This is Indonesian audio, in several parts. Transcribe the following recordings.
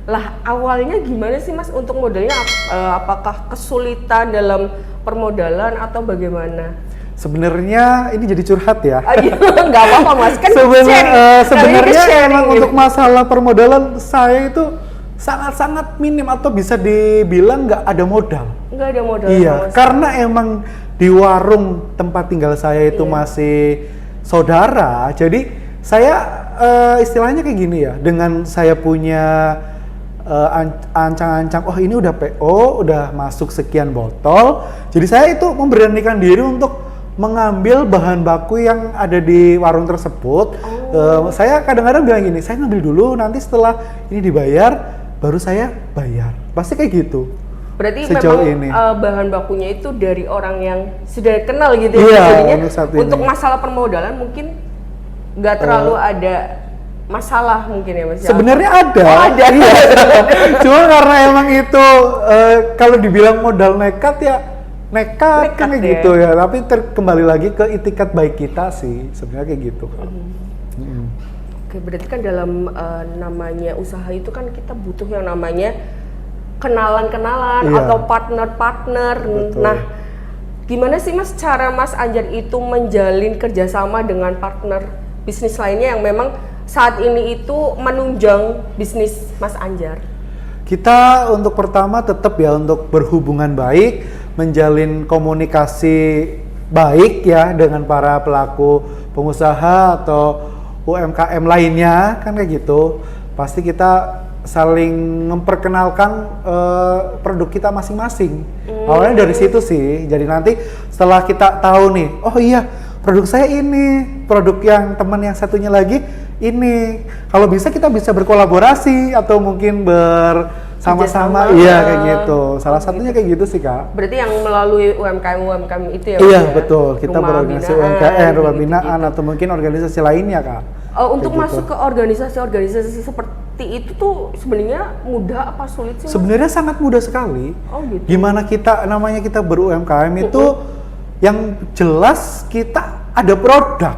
Lah awalnya gimana sih Mas untuk modalnya? Apakah kesulitan dalam permodalan atau bagaimana? Sebenarnya ini jadi curhat ya. Nggak apa-apa Mas, kan sebenarnya emang gitu. untuk masalah permodalan saya itu sangat-sangat minim atau bisa dibilang nggak ada modal. Nggak ada modal. Iya, karena emang di warung tempat tinggal saya itu masih saudara, jadi saya istilahnya kayak gini ya, dengan saya punya ancang-ancang, oh ini udah PO, udah masuk sekian botol, jadi saya itu memberanikan diri untuk mengambil bahan baku yang ada di warung tersebut. Saya kadang-kadang bilang gini, saya ngambil dulu, nanti setelah ini dibayar, baru saya bayar. Pasti kayak gitu. Berarti sejauh memang ini bahan bakunya itu dari orang yang sudah kenal gitu ya. Iya, jadinya untuk masalah permodalan mungkin nggak terlalu ada masalah mungkin ya Mas. Sebenarnya ada. Oh, ada. Iya. Cuma karena emang itu kalau dibilang modal nekat ya nekat kan kayak gitu ya. Tapi kembali lagi ke itikat baik kita sih sebenarnya kayak gitu. Oke, berarti kan dalam namanya usaha itu kan kita butuh yang namanya kenalan-kenalan atau partner-partner. Nah, gimana sih Mas cara Mas Anjar itu menjalin kerjasama dengan partner bisnis lainnya yang memang saat ini itu menunjang bisnis Mas Anjar? Kita untuk pertama tetap ya untuk berhubungan baik, menjalin komunikasi baik ya dengan para pelaku pengusaha atau UMKM lainnya kan kayak gitu. Pasti kita saling memperkenalkan produk kita masing-masing. Awalnya dari situ sih. Jadi nanti setelah kita tahu nih, oh iya produk saya ini, produk yang teman yang satunya lagi ini. Kalau bisa kita bisa berkolaborasi atau mungkin bersama-sama, iya kayak gitu. Salah satunya kayak gitu sih Kak. Berarti yang melalui UMKM itu ya? Iya ya? betul. Kita berorganisasi UMKM, rumah binaan atau mungkin organisasi lainnya Kak. Untuk masuk ke organisasi seperti itu tuh sebenarnya mudah apa sulit sih Mas? Sebenarnya sangat mudah sekali. Oh gitu. Gimana kita ber-UMKM itu yang jelas kita ada produk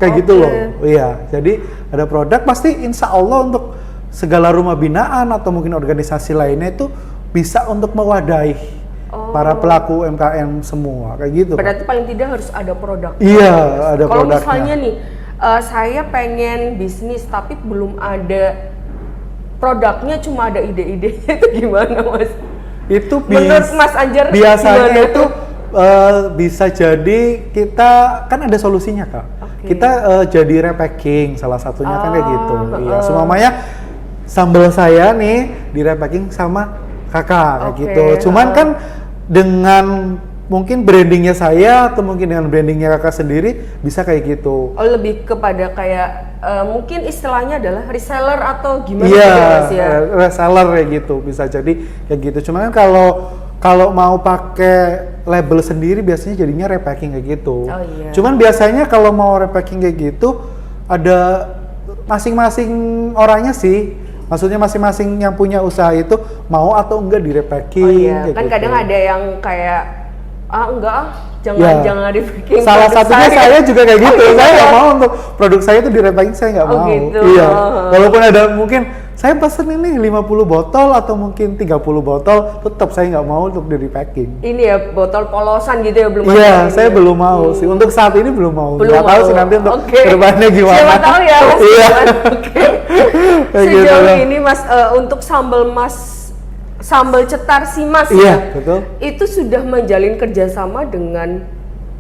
kayak gitu loh. Iya, jadi ada produk pasti insya Allah untuk segala rumah binaan atau mungkin organisasi lainnya itu bisa untuk mewadahi para pelaku UMKM semua kayak gitu. Berarti paling tidak harus ada produk. Iya, ada kalau produknya. Misalnya nih, saya pengen bisnis tapi belum ada produknya, cuma ada ide-idenya, itu gimana Mas? Itu menurut Mas Anjar biasanya gimana? itu bisa jadi kita kan ada solusinya Kak. Kita jadi repacking salah satunya kan kayak gitu. Iya, semuanya sambal saya nih di repacking sama kakak kayak gitu. Cuman kan dengan mungkin brandingnya saya atau mungkin dengan brandingnya kakak sendiri bisa kayak gitu. Oh, lebih kepada kayak mungkin istilahnya adalah reseller atau gimana? Iya, gitu, ya? reseller kayak gitu bisa jadi kayak gitu. Cuman kan kalau mau pakai label sendiri biasanya jadinya repacking kayak gitu. Oh, iya. Cuman biasanya kalau mau repacking kayak gitu ada masing-masing orangnya sih. Maksudnya masing-masing yang punya usaha itu mau atau enggak di repacking. Oh iya, kayak kan gitu. kadang ada yang kayak jangan repacking. Salah satunya saya juga kayak gitu. Saya nggak mau untuk produk saya itu di repacking, saya nggak mau. Gitu. Iya. Walaupun ada mungkin saya pesen ini 50 botol atau mungkin 30 botol, tetap saya nggak mau untuk di repacking. Ini ya botol polosan gitu ya, belum? Iya, saya belum mau sih. Untuk saat ini belum mau. Nggak tahu sih nanti untuk kedepannya gimana. Siapa tahu ya Mas. Iya. Sejauh ini Mas, untuk sambal cetar si Mas iya, betul. Itu sudah menjalin kerjasama dengan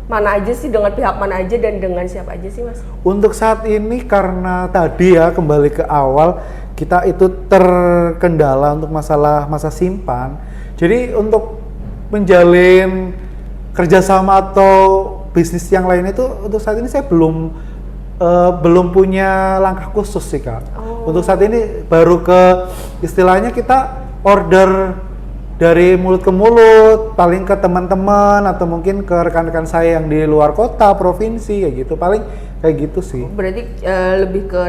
mana aja sih, dengan pihak mana aja dan dengan siapa aja sih Mas? Untuk saat ini karena tadi ya kembali ke awal kita itu terkendala untuk masa simpan. Jadi untuk menjalin kerjasama atau bisnis yang lain itu untuk saat ini saya belum punya langkah khusus sih Kak. Untuk saat ini baru ke istilahnya kita order dari mulut ke mulut, paling ke teman-teman atau mungkin ke rekan-rekan saya yang di luar kota, provinsi kayak gitu, paling kayak gitu sih. Berarti lebih ke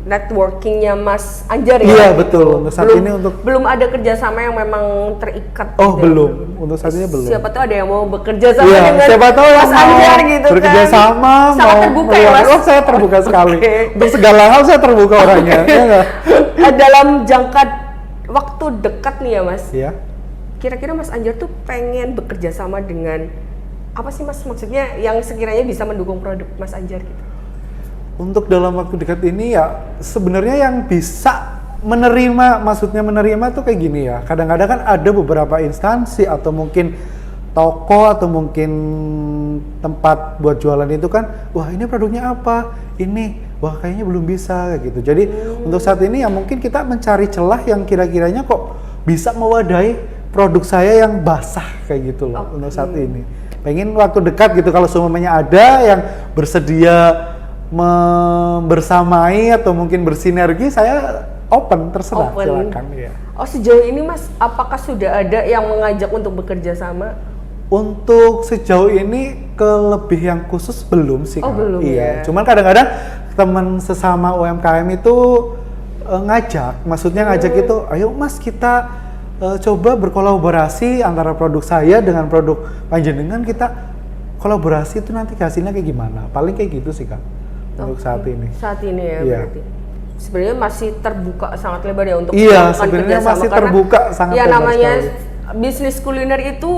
networkingnya Mas Anjar ya? Iya betul. Untuk saat ini belum ada kerjasama yang memang terikat. Oh gitu. belum. Untuk saat ini belum. Siapa tahu ada yang mau bekerja sama dengan siapa tahu Mas Anjar gitu kan? Bekerja sama, sangat terbuka ya Mas? Oh saya terbuka sekali. Untuk segala hal saya terbuka orangnya. Ya, dalam jangka waktu dekat nih ya Mas. Iya. Kira-kira Mas Anjar tuh pengen bekerja sama dengan apa sih Mas, maksudnya yang sekiranya bisa mendukung produk Mas Anjar gitu? Untuk dalam waktu dekat ini ya sebenarnya yang bisa menerima, maksudnya menerima tuh kayak gini ya. Kadang-kadang kan ada beberapa instansi atau mungkin toko atau mungkin tempat buat jualan itu kan, wah ini produknya apa? Ini, wah kayaknya belum bisa kayak gitu. Jadi untuk saat ini ya mungkin kita mencari celah yang kira-kiranya kok bisa mewadahi produk saya yang basah kayak gitu loh untuk saat ini. Pengen waktu dekat gitu kalau semuanya ada yang bersedia bersamai atau mungkin bersinergi, saya open, terserah, silakan ya. Oh sejauh ini Mas, apakah sudah ada yang mengajak untuk bekerja sama? Untuk sejauh ini ke lebih yang khusus belum sih. Oh belum iya. ya. Cuman kadang-kadang teman sesama UMKM itu ngajak, maksudnya ngajak itu, ayo Mas kita coba berkolaborasi antara produk saya dengan produk panjenengan, kita kolaborasi itu nanti hasilnya kayak gimana? Paling kayak gitu sih Kak untuk saat ini. Saat ini ya Iya. berarti. Sebenarnya masih terbuka sangat lebar ya untuk Iya, melakukan sebenarnya kerjasama, masih karena terbuka sangat ya lebar namanya sekali. bisnis kuliner itu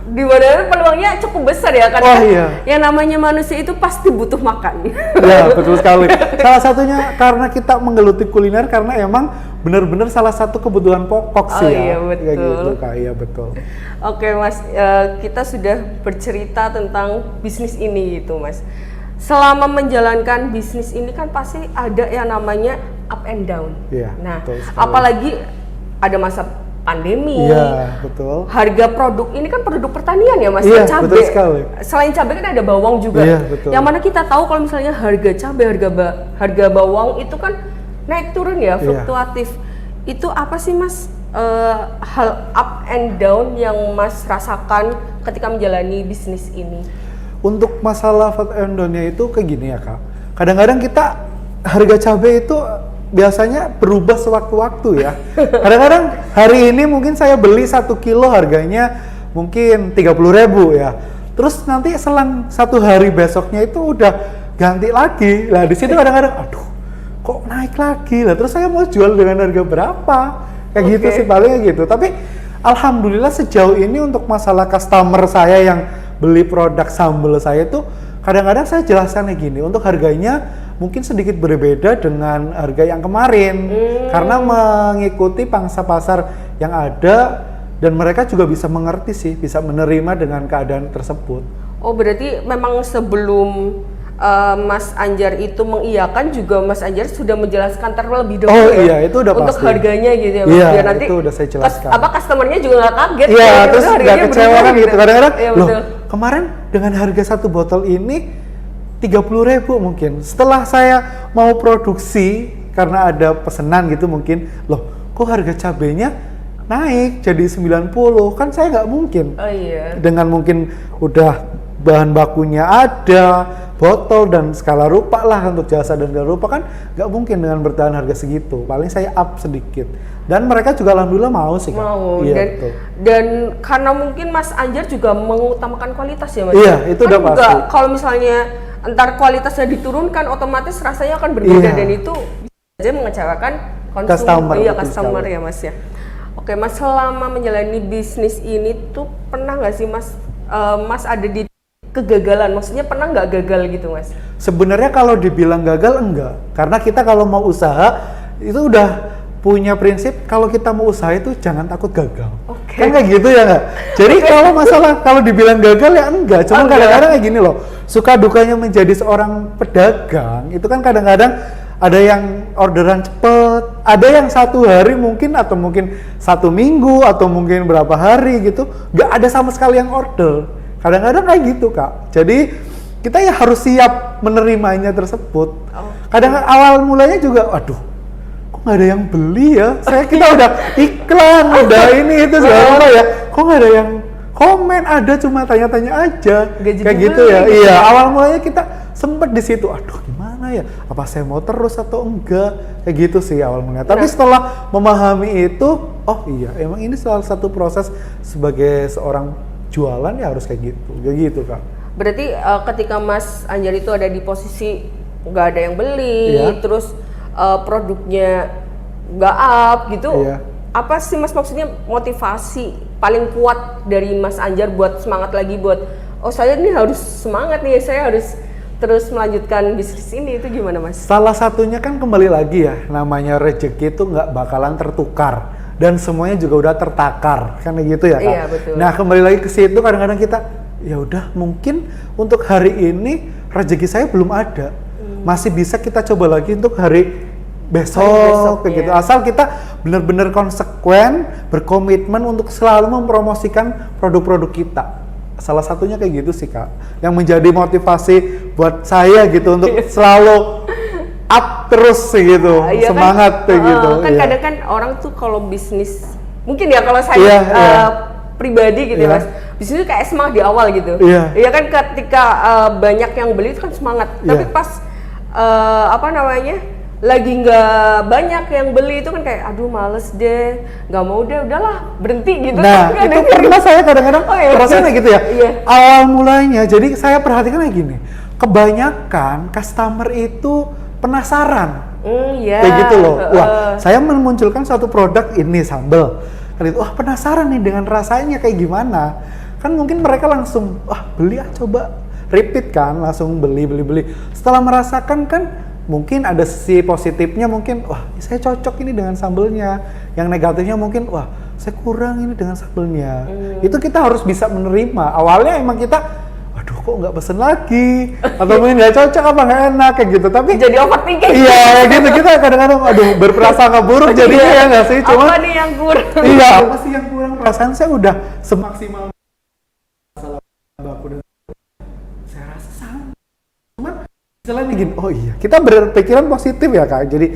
di mana peluangnya cukup besar ya karena Oh, iya. yang namanya manusia itu pasti butuh makan. Ya betul sekali. Salah satunya karena kita menggeluti kuliner karena emang benar-benar salah satu kebutuhan pokok sih ya. Iya betul. Kayak gitu Kak, iya betul. Oke Mas, kita sudah bercerita tentang bisnis ini gitu Mas. Selama menjalankan bisnis ini kan pasti ada yang namanya up and down. Iya, Nah, betul sekali. apalagi ada masa pandemi. Iya, betul. Harga produk ini kan produk pertanian ya Mas, Iya, cabai. betul sekali. Selain cabai kan ada bawang juga. Iya, betul. Yang mana kita tahu kalau misalnya harga cabai, harga bawang itu kan naik turun ya, fluktuatif. Itu apa sih Mas hal up and down yang Mas rasakan ketika menjalani bisnis ini? Untuk masalah food and down-nya itu kayak gini ya Kak. Kadang-kadang kita harga cabai itu biasanya berubah sewaktu-waktu ya. Kadang-kadang hari ini mungkin saya beli 1 kilo harganya mungkin 30.000 ya. Terus nanti selang 1 hari besoknya itu udah ganti lagi. Lah di situ kadang-kadang aduh kok naik lagi lah. Terus saya mau jual dengan harga berapa? Kayak gitu sih palingnya gitu. Tapi alhamdulillah sejauh ini untuk masalah customer saya yang beli produk sambal saya tuh kadang-kadang saya jelaskan kayak gini, untuk harganya mungkin sedikit berbeda dengan harga yang kemarin karena mengikuti pangsa pasar yang ada dan mereka juga bisa mengerti sih, bisa menerima dengan keadaan tersebut. Oh berarti memang sebelum Mas Anjar itu mengiyakan juga Mas Anjar sudah menjelaskan terlebih dahulu Oh ya? iya, itu udah untuk pasti. harganya gitu ya Mas, Iya, biar nanti itu udah saya jelaskan. customernya juga nggak kaget. Iya, ya, terus nggak kecewa kan gitu. Kadang-kadang, Iya, loh betul. kemarin dengan harga 1 botol ini 30.000 mungkin. Setelah saya mau produksi karena ada pesanan gitu mungkin, loh kok harga cabenya naik jadi 90, kan saya nggak mungkin. Oh iya. Dengan mungkin udah bahan bakunya ada, botol dan skala rupa lah untuk jasa dan skala rupa kan nggak mungkin dengan bertahan harga segitu. Paling saya up sedikit. Dan mereka juga alhamdulillah mau sih Kak. Mau Iya, dan, betul. dan karena mungkin Mas Anjar juga mengutamakan kualitas ya Mas. Iya, itu udah juga pasti. kalau misalnya entar kualitasnya diturunkan otomatis rasanya akan berbeda Iya. dan itu bisa saja mengecewakan Customer, iya betul customer sekali. ya Mas ya. Oke Mas, selama menjalani bisnis ini tuh pernah nggak sih Mas Mas ada di kegagalan, maksudnya pernah nggak gagal gitu Mas? Sebenarnya kalau dibilang gagal enggak, karena kita kalau mau usaha itu udah punya prinsip kalau kita mau usaha itu jangan takut gagal. Oke. Kan kayak gitu ya nggak? Jadi kalau masalah kalau dibilang gagal ya enggak, cuma kadang-kadang kayak gini loh, suka dukanya menjadi seorang pedagang itu kan kadang-kadang ada yang orderan cepet, ada yang 1 hari mungkin atau mungkin 1 minggu atau mungkin berapa hari gitu, nggak ada sama sekali yang order. Kadang-kadang kayak gitu Kak. Jadi kita ya harus siap menerimanya tersebut. Kadang awal mulanya juga, aduh, kok nggak ada yang beli ya? Kita udah iklan, udah ini itu segala ya. Kok nggak ada yang komen? Ada cuma tanya-tanya aja. Kayak gitu ya. Iya. Awal mulanya kita sempet di situ. Aduh, gimana ya? Apa saya mau terus atau enggak? Kayak gitu sih awal mulanya. Tapi setelah memahami itu, oh iya, emang ini salah satu proses sebagai seorang jualan ya harus kayak gitu Kak. Berarti ketika Mas Anjar itu ada di posisi nggak ada yang beli, Iya. terus produknya nggak up gitu, Iya. apa sih Mas maksudnya motivasi paling kuat dari Mas Anjar buat semangat lagi buat oh saya ini harus semangat nih, saya harus terus melanjutkan bisnis ini, itu gimana Mas? Salah satunya kan kembali lagi ya, namanya rezeki itu nggak bakalan tertukar dan semuanya juga udah tertakar kan gitu ya Kak? Iya betul. Nah kembali lagi ke situ, kadang-kadang kita ya udah mungkin untuk hari ini rezeki saya belum ada, masih bisa kita coba lagi untuk hari besok kayak gitu. Asal kita benar-benar konsekuen, berkomitmen untuk selalu mempromosikan produk-produk kita. Salah satunya kayak gitu sih Kak, yang menjadi motivasi buat saya gitu untuk selalu up terus sih gitu, Iya semangat kayak gitu. Kan iya. kadang kan orang tuh kalau bisnis, mungkin ya kalau saya pribadi gitu ya Mas, bisnis itu kayak semangat di awal gitu. Iya kan ketika banyak yang beli itu kan semangat, tapi pas apa namanya lagi nggak banyak yang beli itu kan kayak aduh males deh, nggak mau deh, udahlah berhenti gitu. Nah kan, itu pernah saya kadang-kadang rasanya gitu ya. Iya. Awal mulanya, jadi saya perhatikan kayak gini, kebanyakan customer itu penasaran. Kayak gitu loh. Wah, saya memunculkan satu produk ini sambal. Kali itu, wah penasaran nih dengan rasanya kayak gimana. Kan mungkin mereka langsung, wah beli coba. Repeat kan, langsung beli. Setelah merasakan kan, mungkin ada sisi positifnya, mungkin wah saya cocok ini dengan sambelnya. Yang negatifnya mungkin, wah saya kurang ini dengan sambelnya. Itu kita harus bisa menerima. Awalnya emang kita, aduh kok nggak pesen lagi, atau mungkin nggak cocok apa nggak enak kayak gitu, tapi jadi overthinking. Iya gitu, kita kadang-kadang aduh berprasangka buruk jadinya ya nggak sih, cuma apa nih yang kurang? Iya, apa sih yang kurang, perasaan saya udah semaksimal baku dan saya rasa sama, cuman istilahnya gini, oh iya kita berpikiran positif ya Kak, jadi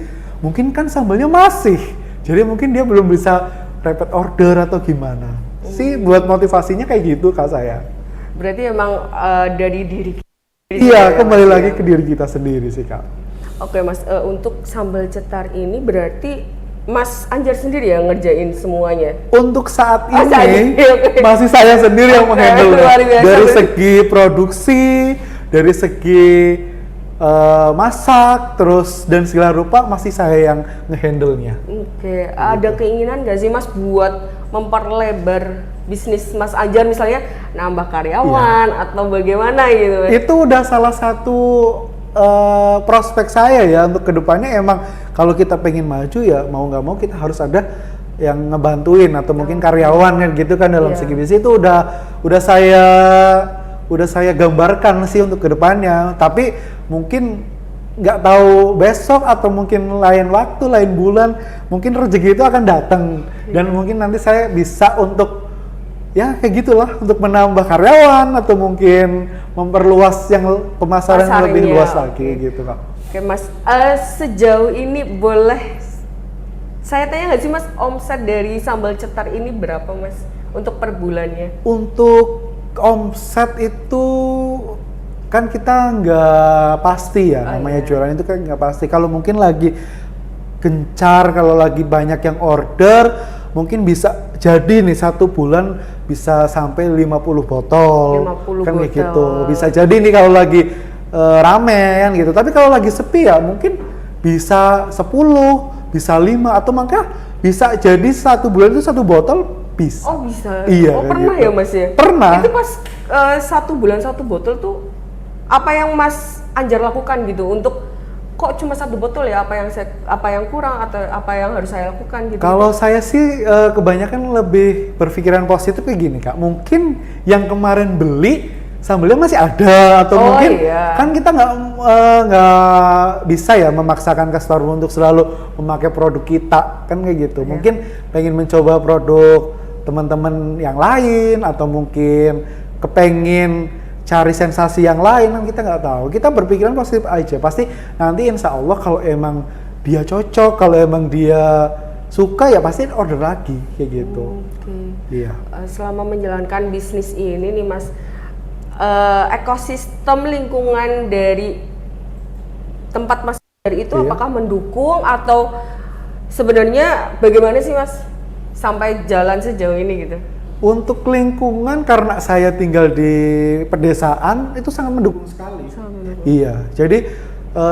mungkin kan sambalnya masih, jadi mungkin dia belum bisa repeat order atau gimana sih, buat motivasinya kayak gitu Kak saya. Berarti emang dari diri kita. Iya, kembali lagi ke diri kita sendiri sih Kak. Oke Mas, untuk sambal cetar ini berarti Mas Anjar sendiri yang ngerjain semuanya? Untuk saat ini masih saya sendiri yang menghandle dari segi produksi, dari segi masak, terus dan segala rupa masih saya yang ngehandle-nya. Oke, ada keinginan nggak sih Mas buat memperlebar bisnis Mas Anjar, misalnya nambah karyawan atau bagaimana gitu? Itu udah salah satu prospek saya ya untuk kedepannya. Emang kalau kita pengen maju ya mau nggak mau kita harus ada yang ngebantuin atau mungkin karyawan kan gitu kan dalam segi bisnis. Itu udah saya gambarkan sih untuk kedepannya, tapi mungkin nggak tahu besok atau mungkin lain waktu, lain bulan, mungkin rezeki itu akan datang dan mungkin nanti saya bisa untuk ya kayak gitulah, untuk menambah karyawan atau mungkin memperluas yang pemasaran yang lebih luas lagi gitu Kak. Oke Mas, sejauh ini boleh saya tanya nggak sih Mas, omset dari sambal cetar ini berapa Mas untuk per bulannya? Untuk omset itu kan kita nggak pasti ya, namanya jualan itu kan nggak pasti. Kalau mungkin lagi gencar, kalau lagi banyak yang order, mungkin bisa jadi nih satu bulan bisa sampai 50 botol. 50 kan botol. Kayak gitu. Bisa jadi nih kalau lagi rame kan gitu. Tapi kalau lagi sepi ya mungkin bisa 10, bisa 5 atau maka bisa jadi satu bulan itu satu botol bisa. Oh bisa? Iya. Oh pernah gitu. ya Mas ya? Pernah. Itu pas satu bulan satu botol tuh apa yang Mas Anjar lakukan gitu untuk kok cuma satu botol ya, apa yang kurang atau apa yang harus saya lakukan gitu? Kalau saya sih kebanyakan lebih berpikiran positif kayak gini Kak, mungkin yang kemarin beli sambelnya masih ada atau mungkin kan kita nggak bisa ya memaksakan customer untuk selalu memakai produk kita kan kayak gitu. Mungkin pengen mencoba produk teman-teman yang lain atau mungkin kepengen cari sensasi yang lain, kan kita nggak tahu. Kita berpikiran positif aja, pasti nanti insya Allah kalau emang dia cocok, kalau emang dia suka ya pasti order lagi kayak gitu. Iya. Selama menjalankan bisnis ini nih Mas, ekosistem lingkungan dari tempat Mas itu apakah mendukung atau sebenarnya bagaimana sih Mas sampai jalan sejauh ini gitu? Untuk lingkungan, karena saya tinggal di pedesaan, itu sangat mendukung sekali. Iya, jadi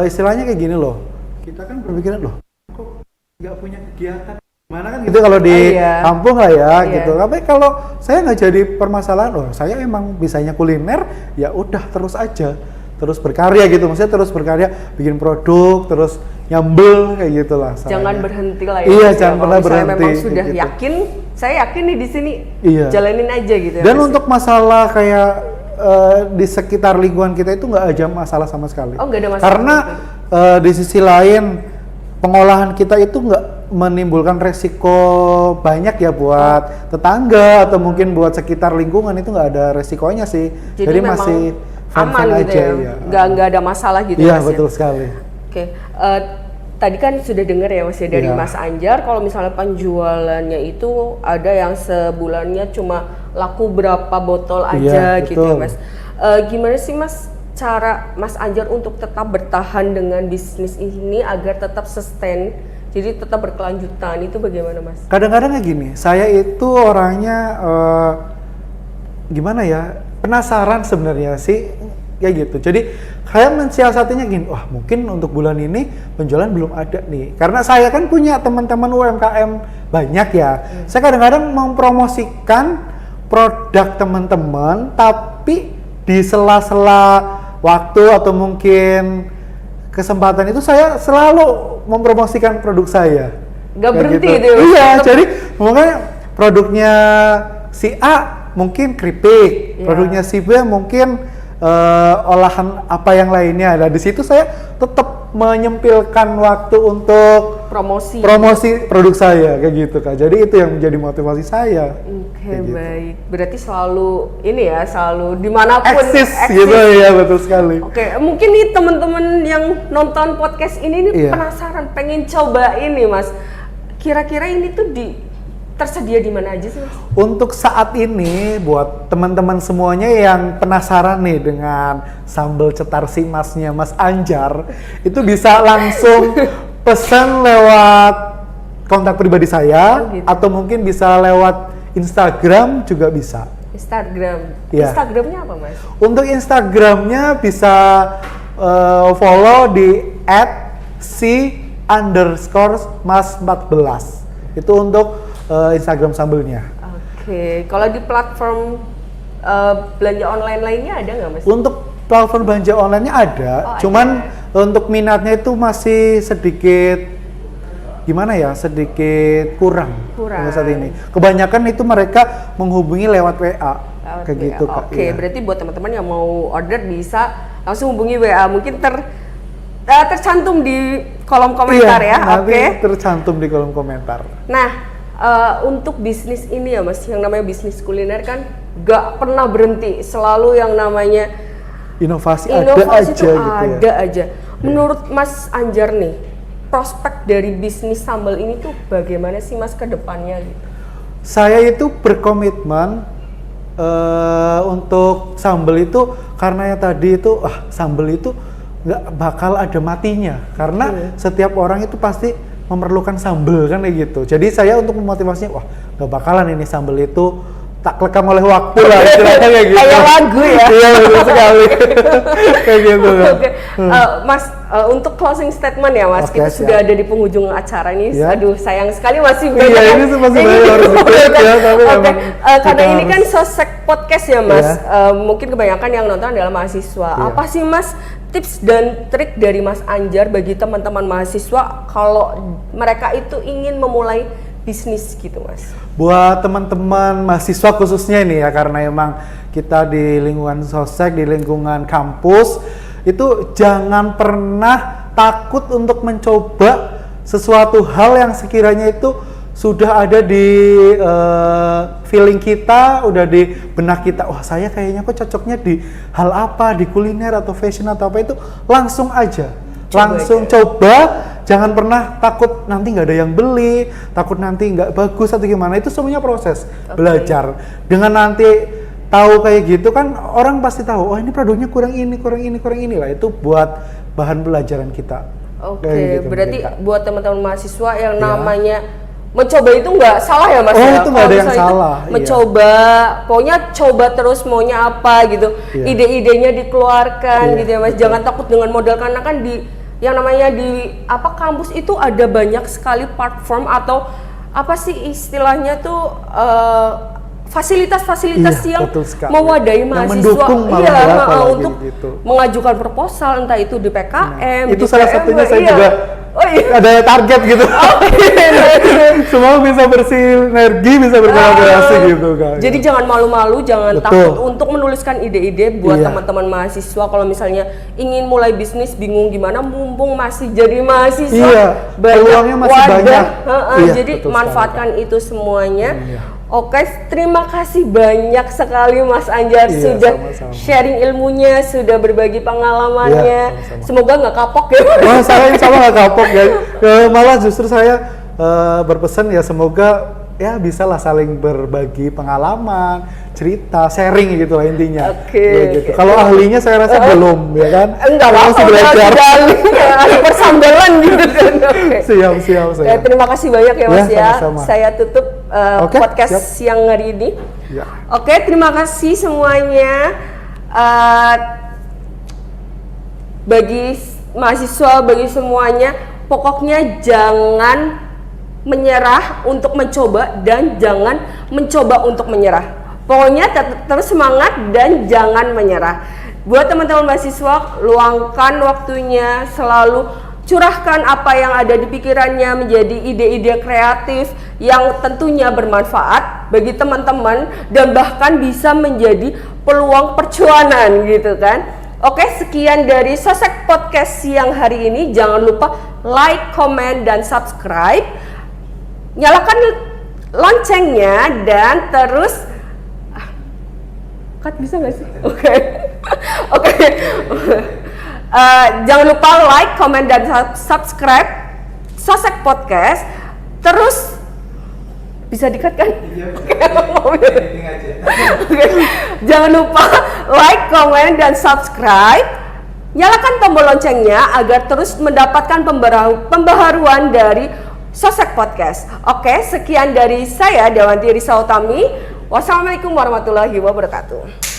istilahnya kayak gini loh, kita kan berpikiran loh, kok nggak punya kegiatan Mana kan gitu kalau di iya. kampung lah ya Iya. gitu. Tapi kalau saya nggak jadi permasalahan, saya emang bisanya kuliner, ya udah terus aja, terus berkarya gitu. Maksudnya terus berkarya, bikin produk, terus nyambel kayak gitulah. Jangan berhenti lah ya. Iya, Mas, jangan ya. pernah Kalau misalnya berhenti. memang sudah gitu. yakin, saya yakin nih di sini Iya. jalanin aja gitu. ya, Dan Mas. untuk masalah kayak di sekitar lingkungan kita itu nggak ada masalah sama sekali. Oh, nggak ada masalah. Karena di sisi lain pengolahan kita itu nggak menimbulkan resiko banyak ya buat tetangga atau mungkin buat sekitar lingkungan, itu nggak ada resikonya sih. Jadi memang masih aman fun-fun gitu aja ya. ya. Nggak ada masalah gitu. Iya, Mas, betul ya. sekali. Oke, tadi kan sudah dengar ya Mas ya dari Iya. Mas Anjar, kalau misalnya penjualannya itu ada yang sebulannya cuma laku berapa botol aja Iya, gitu ya betul. Mas. Gimana sih Mas cara Mas Anjar untuk tetap bertahan dengan bisnis ini agar tetap sustain, jadi tetap berkelanjutan, itu bagaimana Mas? Kadang-kadang kayak gini, saya itu orangnya gimana ya, penasaran sebenarnya sih kayak gitu. Jadi saya mensiasatinya gini, wah mungkin untuk bulan ini penjualan belum ada nih. Karena saya kan punya teman-teman UMKM banyak ya. Saya kadang-kadang mempromosikan produk teman-teman, tapi di sela-sela waktu atau mungkin kesempatan itu saya selalu mempromosikan produk saya. Nggak Kayak berhenti gitu. gitu ya, Mas? Iya, Tetap- jadi makanya produknya si A mungkin keripik, Iya. produknya si B mungkin olahan apa yang lainnya. Nah di situ saya tetap menyempilkan waktu untuk Promosi. produk saya kayak gitu Kak. Jadi itu yang menjadi motivasi saya. Oke, Kayak gitu. baik. Berarti selalu ini ya, selalu dimanapun Eksis gitu ya, betul sekali. Oke, mungkin nih teman-teman yang nonton podcast ini nih Iya. penasaran, pengen coba ini Mas. Kira-kira ini tuh tersedia di mana aja sih Mas? Untuk saat ini buat teman-teman semuanya yang penasaran nih dengan sambal cetar si Masnya Mas Anjar, itu bisa langsung pesan lewat kontak pribadi saya, Oh, gitu. atau mungkin bisa lewat Instagram juga bisa. Instagram. Iya. Instagramnya apa Mas? Untuk Instagramnya bisa follow di @si_mas14. Itu untuk Instagram sambelnya. Oke, kalau di platform belanja online lainnya ada nggak Mas? Untuk platform belanja online-nya ada, Oh, cuman untuk minatnya itu masih sedikit gimana ya, sedikit kurang Kurang. saat ini. Kebanyakan itu mereka menghubungi lewat WA, Lewat kayak WA. gitu Kak. Oke, Iya. berarti buat teman-teman yang mau order bisa langsung hubungi WA. Mungkin tercantum di kolom komentar Iya, ya. nanti Oke. tercantum di kolom komentar. Nah, untuk bisnis ini ya Mas, yang namanya bisnis kuliner kan gak pernah berhenti, selalu yang namanya Inovasi inovasi ada aja itu gitu ya. ada aja. Menurut Mas Anjar nih, prospek dari bisnis sambal ini tuh bagaimana sih Mas ke depannya gitu? Saya itu berkomitmen untuk sambal itu karena yang tadi itu sambal itu nggak bakal ada matinya karena setiap orang itu pasti memerlukan sambal kan kayak gitu. Jadi saya untuk memotivasinya, wah nggak bakalan ini sambal itu tak lekang oleh waktu lah istilahnya kayak gitu. Kayak lagu ya. Iya betul sekali. Kayak gitu kan. Oke, Mas, untuk closing statement ya Mas, Oke, kita siap. sudah ada di penghujung acara ini. Ya. Aduh, sayang sekali masih Iya, banyak. ini tuh masih banyak harus diklik ya, tapi Oke, emang karena kita ini kan harus- sosek podcast ya Mas. Ya. Mungkin kebanyakan yang nonton adalah mahasiswa. Iya. Apa sih Mas tips dan trik dari Mas Anjar bagi teman-teman mahasiswa kalau mereka itu ingin memulai bisnis gitu Mas? Buat teman-teman mahasiswa khususnya ini ya, karena emang kita di lingkungan sosek, di lingkungan kampus, itu jangan pernah takut untuk mencoba sesuatu hal yang sekiranya itu sudah ada di feeling kita, udah di benak kita. Wah saya kayaknya kok cocoknya di hal apa, di kuliner atau fashion atau apa, itu langsung aja. Coba, jangan pernah takut nanti nggak ada yang beli, takut nanti nggak bagus atau gimana. Itu semuanya proses belajar. Dengan nanti tahu kayak gitu kan, orang pasti tahu, oh ini produknya kurang ini lah. Itu buat bahan pelajaran kita. Oke, Kayak gitu berarti mungkin, Kak. buat teman-teman mahasiswa yang Iya. namanya mencoba itu nggak salah ya Mas? Oh, ya? itu nggak Kalau ada yang misalnya itu salah, iya. mencoba, pokoknya coba terus maunya apa gitu. Iya. Ide-idenya dikeluarkan Iya, gitu ya Mas. betul. Jangan takut dengan modal, karena kan yang namanya di kampus itu ada banyak sekali platform atau apa sih istilahnya tuh fasilitas-fasilitas Iya, yang betul sekali. mewadahi Yang mahasiswa mendukung malah ya, apalagi untuk gitu. mengajukan proposal, entah itu di PKM, Itu di salah PM, satunya saya iya. juga Oh iya. ada target gitu. Semua bisa bersinergi, bisa berkolaborasi gitu kan. Jadi jangan malu-malu, jangan Betul. takut untuk menuliskan ide-ide buat Iya. teman-teman mahasiswa. Kalau misalnya ingin mulai bisnis, bingung gimana, mumpung masih jadi mahasiswa, Iya, peluangnya masih wadah. banyak. Iya, Jadi betul manfaatkan itu semuanya. Iya. Oke, terima kasih banyak sekali Mas Anjar Iya, sudah sama-sama. sharing ilmunya, sudah berbagi pengalamannya. Iya, sama-sama. Semoga nggak kapok ya. Wah, saya insya Allah nggak kapok ya. Malah justru saya berpesan ya semoga ya bisalah saling berbagi pengalaman, cerita, sharing gitu lah intinya. Oke. Ya, gitu. Kalau ahlinya saya rasa belum, ya kan? Enggak Saya apa-apa, masih belajar. ada persambalan gitu kan. Oke. Siap saya. Ya, terima kasih banyak ya Mas ya. sama-sama. Saya tutup Oke, podcast siap. siang hari ini. Ya. Oke, terima kasih semuanya. Bagi mahasiswa, bagi semuanya, pokoknya jangan menyerah untuk mencoba dan jangan mencoba untuk menyerah. Pokoknya terus semangat dan jangan menyerah. Buat teman-teman mahasiswa, luangkan waktunya, selalu curahkan apa yang ada di pikirannya menjadi ide-ide kreatif yang tentunya bermanfaat bagi teman-teman dan bahkan bisa menjadi peluang percuanan gitu kan. Oke, sekian dari Sosek Podcast siang hari ini. Jangan lupa like, comment, dan subscribe. Nyalakan loncengnya dan terus cut bisa nggak sih? Oke. Jangan lupa like, comment, dan subscribe Sosek Podcast. Terus bisa di-cut kan? Oke. Jangan lupa like, comment, dan subscribe. Nyalakan tombol loncengnya agar terus mendapatkan pembaharuan dari Sosek Podcast. Oke, sekian dari saya Dewanti Risa Utami. Wassalamualaikum warahmatullahi wabarakatuh.